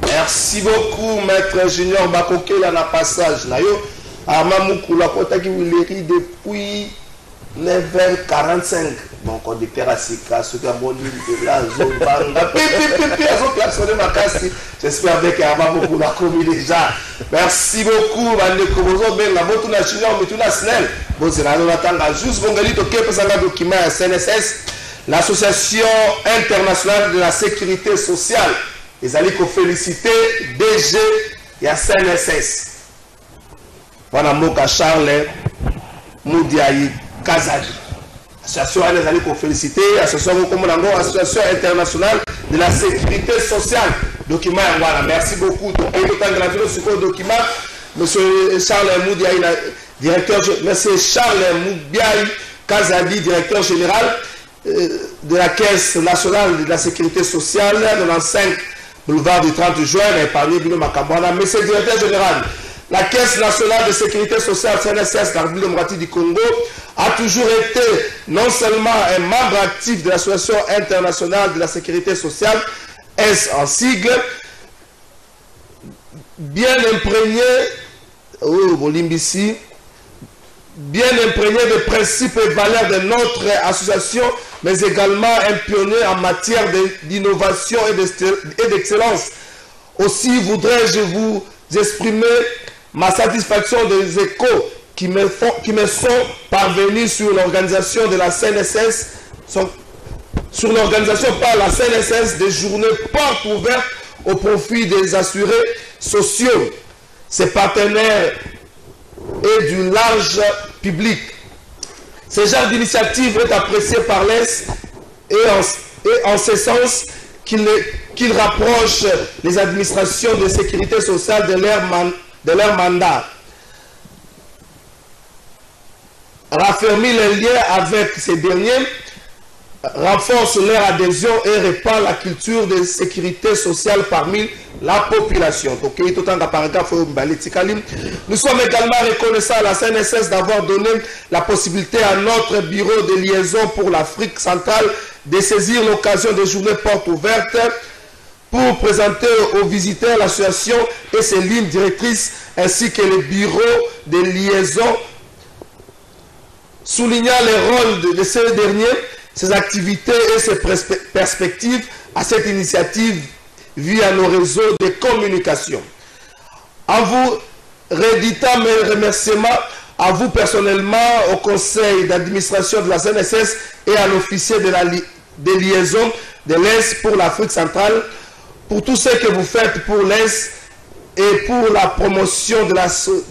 Merci beaucoup, maître Junior Bakokela na passage. Nayo, Armamoukoula Kotaki Willeri depuis 9h45. Bon, conducteur à Sika, ceux qui ont bon de là, j'espère bien qu'Armamoukoula commis déjà. Merci beaucoup, Bande Kobozo, Ben, la moto nationale, mais tout la snell. Bon, c'est là, on attend juste Bongalito, Kepesanga document à CNSS, l'Association internationale de la sécurité sociale. Ils allaient féliciter DG et à CNSS. Voilà, Moka Charles Moudiaï Kazadi. Association ils allaient féliciter, Association internationale de la sécurité sociale. Document, voilà, merci beaucoup. Document, monsieur Charles Moudiaï, directeur, monsieur Charles Moudiaï Kazadi, directeur général de la Caisse nationale de la sécurité sociale, 95 boulevard du 30 juin, épargné Bilo Makambwana. Monsieur le directeur général, la Caisse nationale de sécurité sociale CNSS d'Arbi du Congo a toujours été non seulement un membre actif de l'Association internationale de la sécurité sociale, S en sigle, bien imprégné, bien imprégné des principes et valeurs de notre association, mais également un pionnier en matière d'innovation et d'excellence. Aussi voudrais-je vous exprimer ma satisfaction des échos qui me sont parvenus sur l'organisation de la CNSS, sur l'organisation par la CNSS des journées portes ouvertes au profit des assurés sociaux, ses partenaires et du large public. Ce genre d'initiative est apprécié par l'Est et en ce sens qu'il rapproche les administrations de sécurité sociale de leur mandat, raffermit les liens avec ces derniers, renforce leur adhésion et répand la culture de sécurité sociale parmi la population. Nous sommes également reconnaissants à la CNSS d'avoir donné la possibilité à notre bureau de liaison pour l'Afrique centrale de saisir l'occasion des journées portes ouvertes pour présenter aux visiteurs l'association et ses lignes directrices ainsi que le bureau de liaison, soulignant le rôle de ces derniers, ses activités et ses perspectives à cette initiative via nos réseaux de communication. En vous réditant mes remerciements à vous personnellement, au conseil d'administration de la CNSS et à l'officier de liaison de l'Est pour l'Afrique centrale, pour tout ce que vous faites pour l'Est et pour la promotion de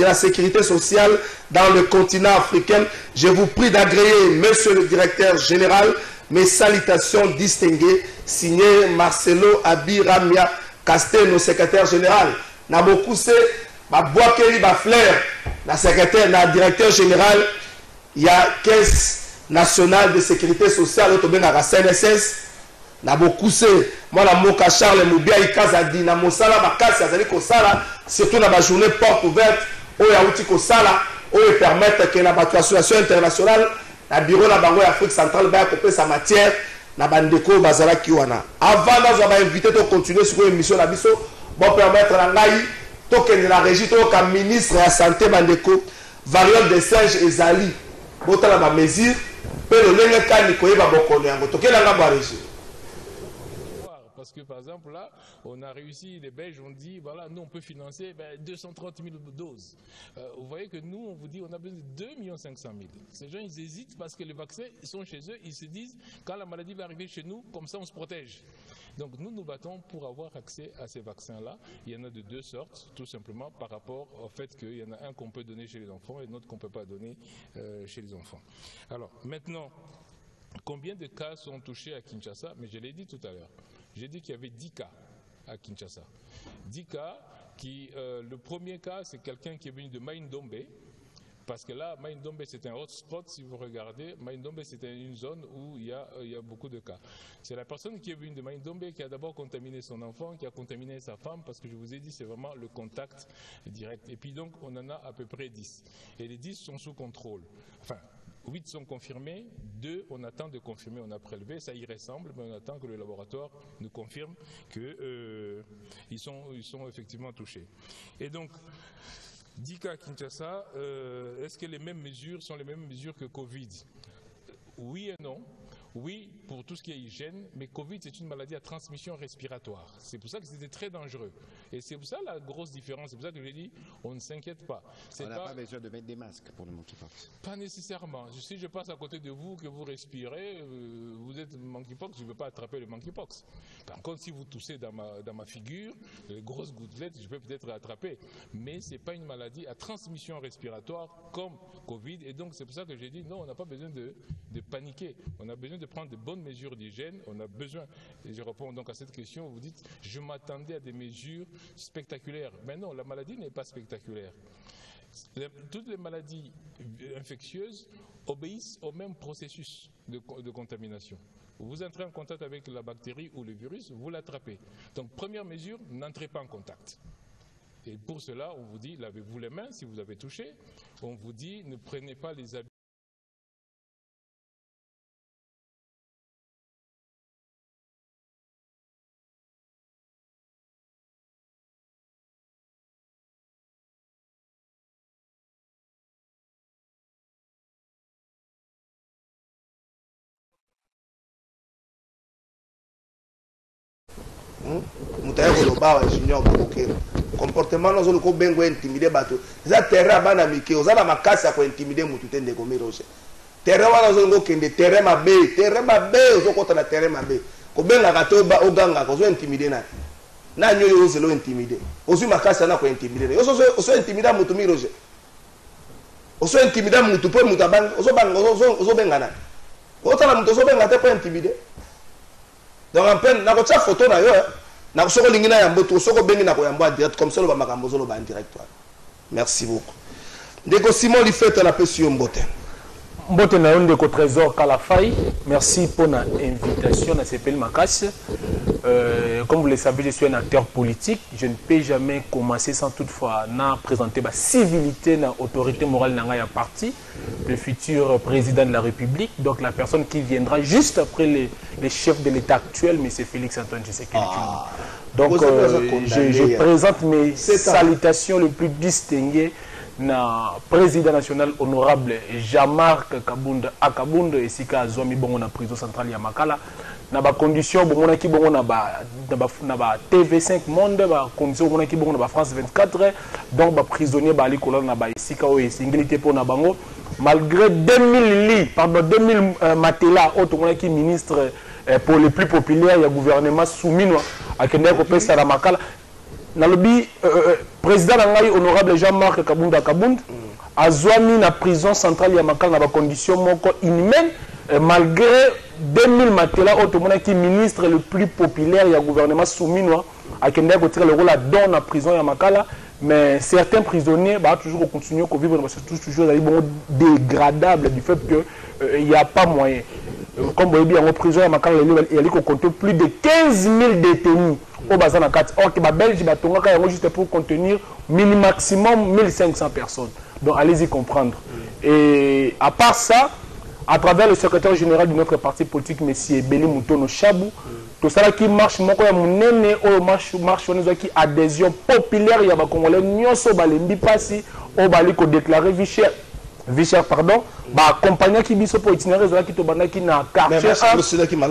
la sécurité sociale dans le continent africain, je vous prie d'agréer, monsieur le directeur général, mes salutations distinguées, signé Marcelo Abiramia Castel, secrétaire général. Na beaucoup c'est ma boakeli ba fleur, la secrétaire, la directeur général, il y a Caisse nationale de sécurité sociale, au la CNSS. Na beaucoup c'est moi la Moka Charles Moubiaï Kazadi, na Mosala Makasi Azali Kosala, surtout dans la journée porte ouverte, où il y a outil Kosala, où ils permettent que la association internationale, la bureau de la Bango Afrique centrale, va couper sa matière. Nabandeko Bazala Kiwana. Avant d'avoir invité de continuer sur l'émission la biso, bon permettre à Naï, token de la régie, token ministre de la santé Bandeko, variole de singe et Zali, botala ma mesure, peut le lengue kanikoye babokone yango, token la ngamba régie. Parce que par exemple là, on a réussi, les Belges ont dit, voilà, nous on peut financer 230 000 doses. Vous voyez que nous, on vous dit, on a besoin de 2 500 000. Ces gens, ils hésitent parce que les vaccins, ils sont chez eux, ils se disent, quand la maladie va arriver chez nous, comme ça on se protège. Donc nous nous battons pour avoir accès à ces vaccins-là. Il y en a de deux sortes, tout simplement par rapport au fait qu'il y en a un qu'on peut donner chez les enfants et l'autre qu'on ne peut pas donner chez les enfants. Alors maintenant, combien de cas sont touchés à Kinshasa? Mais je l'ai dit tout à l'heure. J'ai dit qu'il y avait 10 cas à Kinshasa. 10 cas qui, le premier cas, c'est quelqu'un qui est venu de Maïndombe. Parce que là, Maïndombe, c'est un hotspot, si vous regardez. Maïndombe, c'est une zone où il y a beaucoup de cas. C'est la personne qui est venue de Maïndombe qui a d'abord contaminé son enfant, qui a contaminé sa femme, parce que je vous ai dit, c'est vraiment le contact direct. Et puis donc, on en a à peu près 10. Et les 10 sont sous contrôle. Enfin, 8 sont confirmés, 2 on attend de confirmer, on a prélevé, ça y ressemble, mais on attend que le laboratoire nous confirme qu'il ils sont effectivement touchés. Et donc, Dika Kinshasa, est-ce que les mêmes mesures sont les mêmes mesures que Covid? Oui et non. Oui, pour tout ce qui est hygiène, mais Covid, c'est une maladie à transmission respiratoire. C'est pour ça que c'était très dangereux. Et c'est pour ça la grosse différence. C'est pour ça que je dis, on ne s'inquiète pas. On n'a pas besoin de mettre des masques pour le monkeypox. Pas nécessairement. Si je passe à côté de vous, que vous respirez, vous êtes monkeypox, je ne veux pas attraper le monkeypox. Par contre, si vous toussez dans ma figure, les grosses gouttelettes, je peux peut-être attraper. Mais ce n'est pas une maladie à transmission respiratoire comme Covid. Et donc, c'est pour ça que j'ai dit, non, on n'a pas besoin de paniquer. On a besoin de prendre de bonnes mesures d'hygiène. On a besoin, et je réponds donc à cette question, vous dites, je m'attendais à des mesures spectaculaires. Mais non, la maladie n'est pas spectaculaire. Toutes les maladies infectieuses obéissent au même processus de contamination. Vous entrez en contact avec la bactérie ou le virus, vous l'attrapez. Donc, première mesure, n'entrez pas en contact. Et pour cela, on vous dit, lavez-vous les mains si vous avez touché. On vous dit, ne prenez pas les habits. Comportement nous ko bengo intimider bato za terrain bana mike ozala makasa ko intimider mutu tende ko mirose terrain wana zo ngo kende terrain mabe zo kota na terrain mabe ko benga kato ba oganga ko zo intimider na nyoyo zo lo intimider ozu makasa na ko intimider ozo intimider mutu mirose ozo intimider mutu po mutu bang ozo benga na otala mutu ozo benga te po intimider donc en peine na ko tsa photo na yo na soko lingina ya mboto soko bengi na ko ya mbwa direct comme ça lo ba makambo zo lo ba direct. Merci beaucoup. Ndeko Simon Lifete na pesi yo mbote. Mbote na ndeko Trésor Kalafai, merci pour l'invitation à CPL Makassi. Comme vous le savez, je suis un acteur politique. Je ne peux jamais commencer sans toutefois présenter ma civilité, na autorité morale dans un parti, le futur président de la République, donc la personne qui viendra juste après les chefs de l'État actuel, M. Félix Antoine Tshisekedi. Donc je présente mes salutations les plus distinguées na président national honorable Jean-Marc Kabunda Akabunda et Sika Azwami bongo na prison centrale ya Makala na ba condition bongo ki bongo na ba TV5 Monde ba condition bongo ki bongo na ba France 24 donc ba prisonnier ba likola na ba Sika o singilité pour na bango malgré 2000 lits pardon 2000 matelas auto bongo ki ministre pour les plus populaires il y a gouvernement soumis à Kenya ko pesa la Makala na lobby président ngai honorable Jean-Marc Kabunda Kabund azwami na prison centrale ya Makala na ba condition moko inhumaine malgré 2000 matelas automona qui ministre le plus populaire ya gouvernement soumis à Kenya ko tirer le rôle dans la prison ya Makala mais certains prisonniers bah toujours continuer à vivre parce que toujours bon dégradable du fait que il y a pas moyen comme vous voyez en prison ya Makala il y a compter plus de 15 000 détenus au bazar na kati or que ba Belge ba tonga juste pour contenir maximum 1500 personnes donc allez-y comprendre et à part ça à travers le secrétaire général de notre parti politique M. Beli Mutono Chabou tout ça qui marche moko ya munene o marche on qui adhésion populaire ya ba congolais nyonso balembi pasi o bali ko déclarer Vichère pardon ba accompagner qui biso pour itinéraire zo qui to banda qui na quartier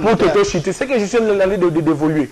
pour te chiter c'est que je suis allé d'évoluer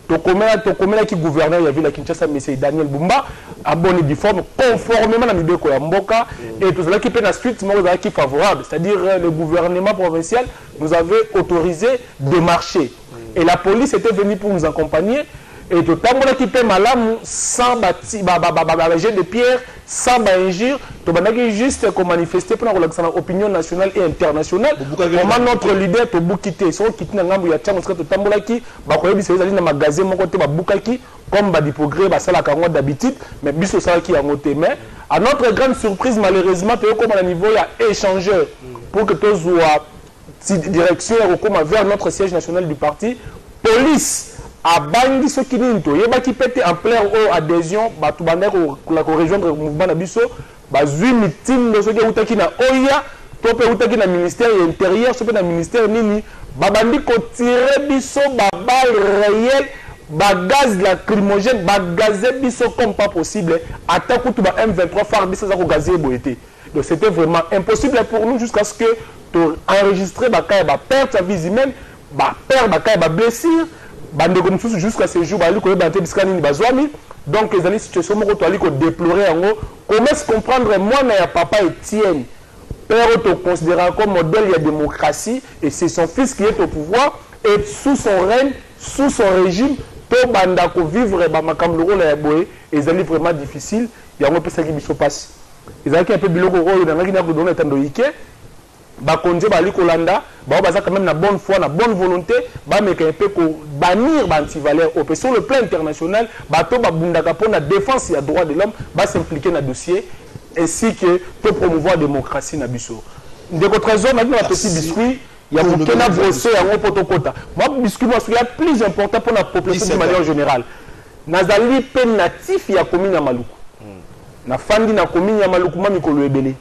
to komela qui gouverneur ya ville Kinshasa M. Daniel Bumba abonné du forme conformément à l'idée ya mboka et tout cela qui peut na suite mo qui favorable c'est-à-dire le gouvernement provincial nous avait autorisé de marcher et la police était venue pour nous accompagner et tout le qui peut malamu sans jet de pierre sans injure to bandaki juste comme manifester pour l'opinion nationale et internationale comment notre leader to bukité so kiti na ngambu ya chango ska to tambolaki ba koyebi c'est na magasin moko te ba bukaki comme ba diprogrès ba sala kango d'habitude mais biso sala ki yangote mais à notre grande surprise malheureusement to comme à niveau ya échangeur pour que to soit direction comme vers notre siège national du parti police à Bangui ce qui dit tout, il y a qui pète en plein adhésion, bah tout bandé la rejoindre le mouvement Nabiso, bah 8 meetings de ce qui est qui na Oya, tout peut outa qui na ministère intérieur, ce peut na ministère nini, bah bandi ko tirer biso bah balle réel, gaz lacrymogène, gazé biso comme pas possible. Attaque tout M23 phare biso ça gazé boité. Donc c'était vraiment impossible pour nous jusqu'à ce que tu enregistres perdre sa vie humaine, perdre blessure, jusqu'à ce jour donc les années situation qui déplorer en haut. Comment est-ce comprendre moi et papa Étienne père te considéré comme modèle de la démocratie et c'est son fils qui est au pouvoir et sous son règne, sous son régime, tout banda ko vivre makambo la ya boye et c'est vraiment difficile. Il y a un peu ça qui se passe. Ils ont un peu biloko il y a qui donné tando ike ba konje ba likolanda ba baza quand même na bonne foi na bonne volonté ba mais un peu ko bannir ba antivaleur au sur le plan international ba to ba bundaka pour la défense des droits de l'homme ba s'impliquer dans dossier ainsi que pour promouvoir la démocratie na biso ndeko trésor maintenant un petit biscuit il y a beaucoup na brossé en potokota moi biscuit moi c'est plus important pour la population de manière générale nazali pe natif ya commune ya Maluku na fandi na commune ya Maluku ma mikolo ebele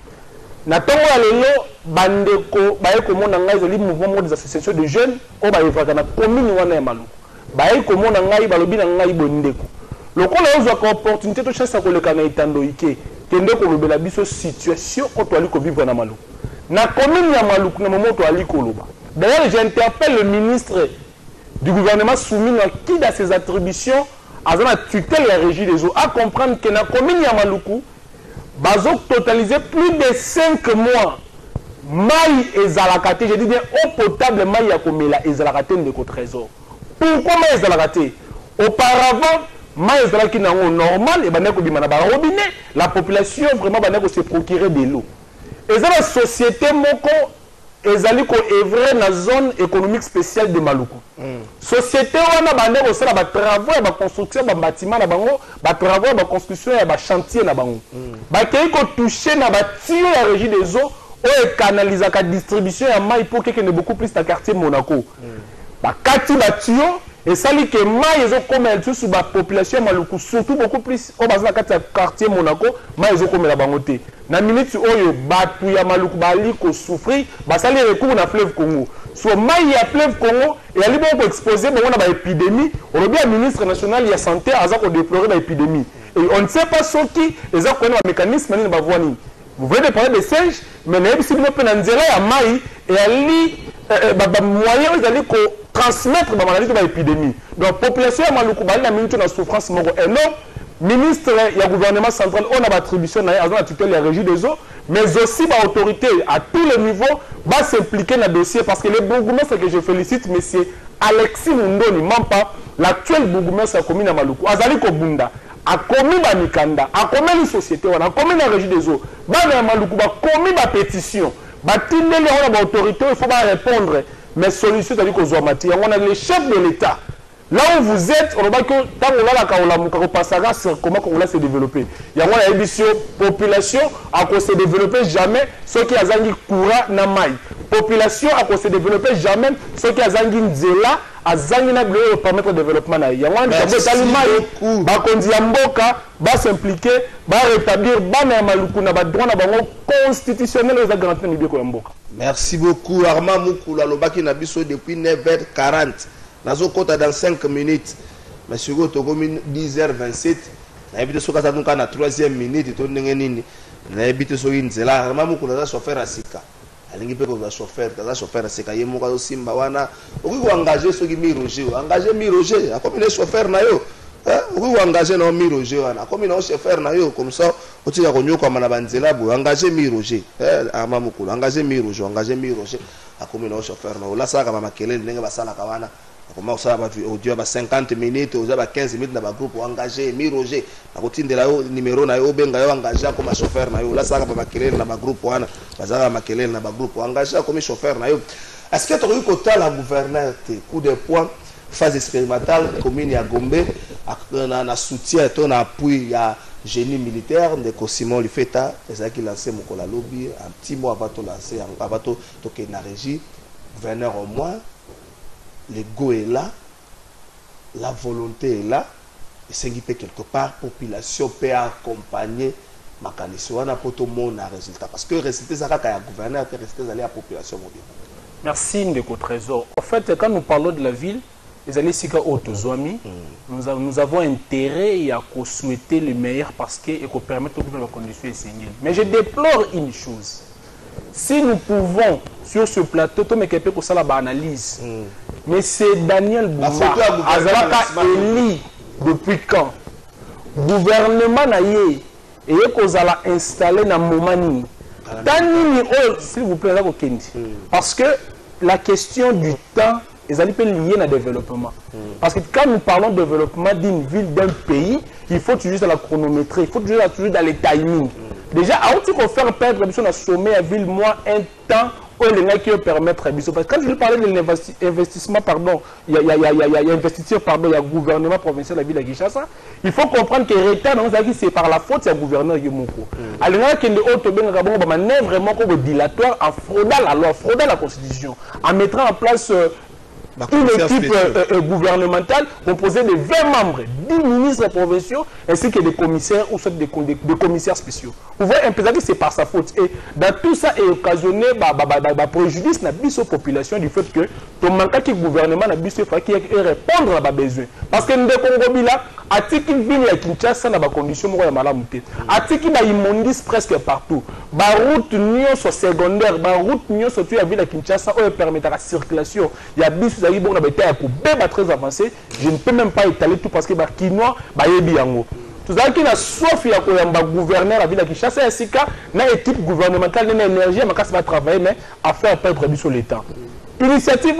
na tongo ya lelo bandeko baye komona ngai zali mouvement des associations de jeunes o ba evaka na commune wana ya Maluku baye komona ngai balobi na ngai bondeko lokola ozwa ka opportunité to chance ko leka na itando ike kende ko lobela biso situation ko to ali ko vivre na Maluku na commune ya Maluku na moto ali ko loba d'ailleurs j'interpelle le ministre du gouvernement soumis qui dans ses attributions à la tutelle la régie des eaux à comprendre que na commune ya Maluku bazo totaliser plus de 5 mois maï et zalakate je dis bien eau potable maï ya komela et zalakate ndeko trésor pourquoi maï zalakate auparavant maï zalaki nango normal et baneko bimana ba robinet la population vraiment baneko se procurer de l'eau et ça la société moko ezali ko evrer na zone économique spéciale de Maluku société wana bandeko sala ba travaux ba construction ba bâtiment na bango ba travaux ba construction ya ba chantier na bango ba kei ko toucher na ba tio ya régie des eaux o canaliser ka distribution ya mai pour que ne beaucoup plus dans quartier Monaco ba kati ba tio et ça li que mai ezo comme elle sous ba population ya Maluku surtout beaucoup plus au bas na kati quartier Monaco mai ezo comme la bango te na minute oyo batu ya Maluku bali ko souffrir ba sali recours na fleuve Congo so mai ya fleuve Congo et ali bon ko exposer bon na ba épidémie on bien ministre national ya santé aza ko déplorer ba épidémie et on ne sait pas ce qui les a connaît un mécanisme ni ba voini vous venez de parler des singes mais na ebisi bino pe na nzela ya mai et ali ba moyen ils allaient ko transmettre ba maladie ba épidémie donc population ya Maluku bali na minute na souffrance moko énorme ministre du gouvernement central on a l'attribution à la tutelle de la régie des eaux mais aussi l'autorité à tous les niveaux va s'impliquer dans le dossier parce que le bourgmestre que je félicite monsieur Alexis Mundoni Mampa l'actuel bourgmestre de la commune de Maluku Azali Kobunda a commis la Mikanda a commis la société a commis la régie des eaux a Maluku a commis la pétition a l'autorité il faut pas répondre mais solution c'est-à-dire qu'on a les chefs de l'État. Là où vous êtes, on voit que tant comment on va se développer. Il y a une édition population à cause se développer jamais ceux qui ont courant na mai. Population à cause se développer jamais ceux qui ont nzela à zangina bleu permettre le développement na. Il y a un ba kondi mboka ba s'impliquer ba rétablir ba na Maluku na ba droit na bango constitutionnel aux garanties na biko ya mboka. Merci beaucoup Armand Mukula lobaki na biso depuis 9h40. Nazo kota dans 5 minutes. Mais sur le 10h27, na habité sur kata nuka na 3e minute to ndenge nini. Na habité sur inzela, mamu kuna chauffeur asika. Alingi pe ko chauffeur, kaza chauffeur asika yemo ka simba wana. Oki ko engager soki mi Roger, engager mi Roger, akomi le chauffeur na yo. Oki ko engager na mi Roger wana, akomi na chauffeur na yo comme ça, otika ko nyoka mana banzela bo, engager mi Roger. Mamu kuna engager mi Roger, engager mi Roger. Akomi na chauffeur na yo. La saka mama kelele ndenge basala kawana. Comment ça va audio 50 minutes ou 15 minutes dans le groupe engagé mi Roger na kotindela yo numéro na yo benga yo engagé comme chauffeur na yo la saka ba makelele na ba groupe wana bazaka makelele na ba groupe engagé comme chauffeur na yo est-ce que tu as eu côté la gouverneur coup de poing phase expérimentale commune ya Gombe na soutien ton appui ya génie militaire de Simon Lifeta ezaki lancé mokola lobby un petit mois avant to lancer avant to ke na régie gouverneur au moins l'ego est là, la volonté est là, et c'est que quelque part, la population peut accompagner ma canissou, on a pour tout le monde un résultat. Parce que le résultat, c'est qu'il y a un gouverneur qui reste à la population mobile. Merci, Ndeko Trésor. En fait, quand nous parlons de la ville, les années Sika Otozwami, nous avons intérêt à souhaiter le meilleur parce que et qu'on permette de la condition essentielle. Mais je déplore une chose. Si nous pouvons, sur ce plateau, tout le monde peut faire l'analyse. Mais c'est Daniel Boumba, Azalaka Eli, depuis quand? Gouvernement naïe, et qu'on a installé dans Momani. S'il vous plaît, parce que la question du temps est liée au développement. Parce que quand nous parlons de développement d'une ville, d'un pays, il faut toujours la chronométrie, il faut toujours dans les timings. Déjà, avant de faire perdre le sommet à ville, moi, un temps où les gens qui permettre parce que quand je parlais de l'investissement, pardon, il y a investisseur, pardon, il y a gouvernement provincial de la ville de Kinshasa, il faut comprendre que l'État, c'est par la faute, c'est le gouverneur Yomoko. Alors, il y a une manœuvre vraiment dilatoire en fraudant la loi, fraudant la constitution, en mettant en place une équipe gouvernementale composée de 20 membres, 10 ministres provinciaux ainsi que des commissaires ou soit des commissaires spéciaux. Vous voyez un peu que c'est par sa faute. Et dans tout ça est occasionné préjudice dans la population du fait que ton manque de gouvernement n'a pas qui répondre à leurs besoins. Parce que nous Congo là, article ville à Kinshasa dans des conditions de malamouté. Article na immondice presque partout. Ba route nio sur secondaire, ba route nio sur la ville à Kinshasa où permettra la circulation. Il y a bis za ibon na beta pour béba très avancé. Je ne peux même pas étaler tout parce que ba kinois ba yebi yango. Tout ça qui n'a sauf il a un gouverneur à la ville de Kinshasa ainsi qu'une équipe gouvernementale d'une énergie mais va travailler mais à faire perdre du sur l'État. L'initiative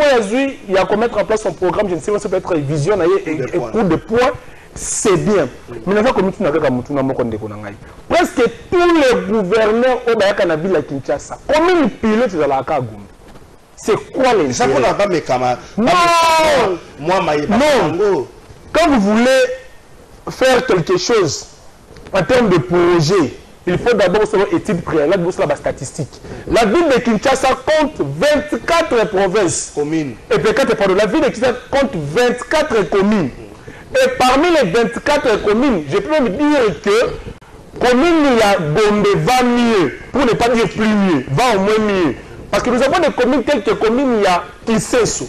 il y a qu'à mettre en place son programme, je ne sais pas si ça peut être vision et coup de poing, c'est bien. Mais presque tous les gouverneurs au Bayaka ville de Kinshasa, combien de pilotes dans la Kagum? C'est quoi les gens? Non! Non! Quand vous voulez faire quelque chose en termes de projet, il faut d'abord faire une étude préalable sur la statistique. La ville de Kinshasa compte 24 provinces. Communes. Et peut-être, pardon, la ville de Kinshasa compte 24 communes. Et parmi les 24 communes, je peux même dire que commune il y a Gombe va mieux, pour ne pas dire plus mieux, va au moins mieux. Parce que nous avons des communes telles que commune il y a Kiseso,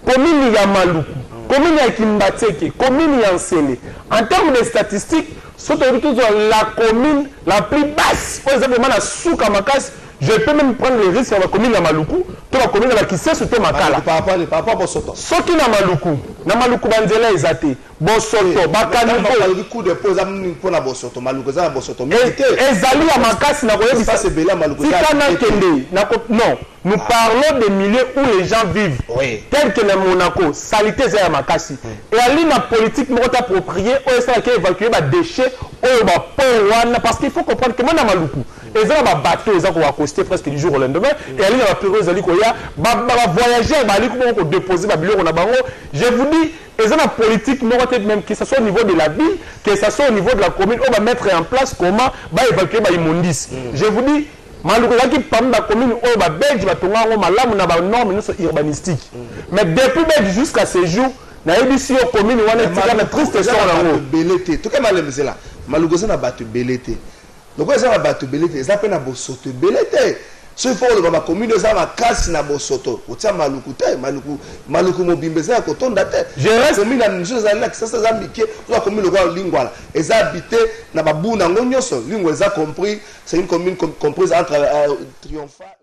commune il y a Maluku, commune il y a Kimbateke, commune il y a Nsele. En termes de statistiques, la commune la plus basse, par exemple, la Soukamakas, je peux même prendre le risque sur la commune de Maluku, toute la commune de la Kiseso, tout Makala. Par rapport à Bosoto. Ce qui na Maluku Banzela Ezate, Bosoto, Bakaniko. Le coup de pose pour la Bosoto, Maluku, ça Bosoto. Ezali à Makasi, ça c'est Bela Maluku. Non, nous parlons des milieux où les gens vivent, tels que le Monaco, salité c'est à Makasi. Et à l'île politique, nous avons approprié, où est-ce qu'il évacuer les déchets, parce qu'il faut comprendre que moi, dans Maluku, ils ont un bateau, ils ont accosté presque du jour au lendemain, et à l'île de la Pérose, ils ont voyagé, ils ont déposé, je vous dis, ils ont une politique, même que ce soit au niveau de la ville, que ce soit au niveau de la commune, on va mettre en place comment évacuer les immondices. Je vous dis, malheureusement, parmi la commune, on va belge, normes urbanistiques. Mais depuis belge jusqu'à ce jour, na ebisi yo commune wana tika triste sur la route belete to kama lemzela malugoza na batu belete loko eza na batu belete eza pe na bosoto belete so il faut le ba commune eza na kasi na bosoto otia maluku te maluku mobimbeza ko tonda te je reste commune na njo za la kisa za mike la commune ko lingwala eza habité na babu na ngonyoso lingwa eza compris c'est une commune comprise entre Triomphal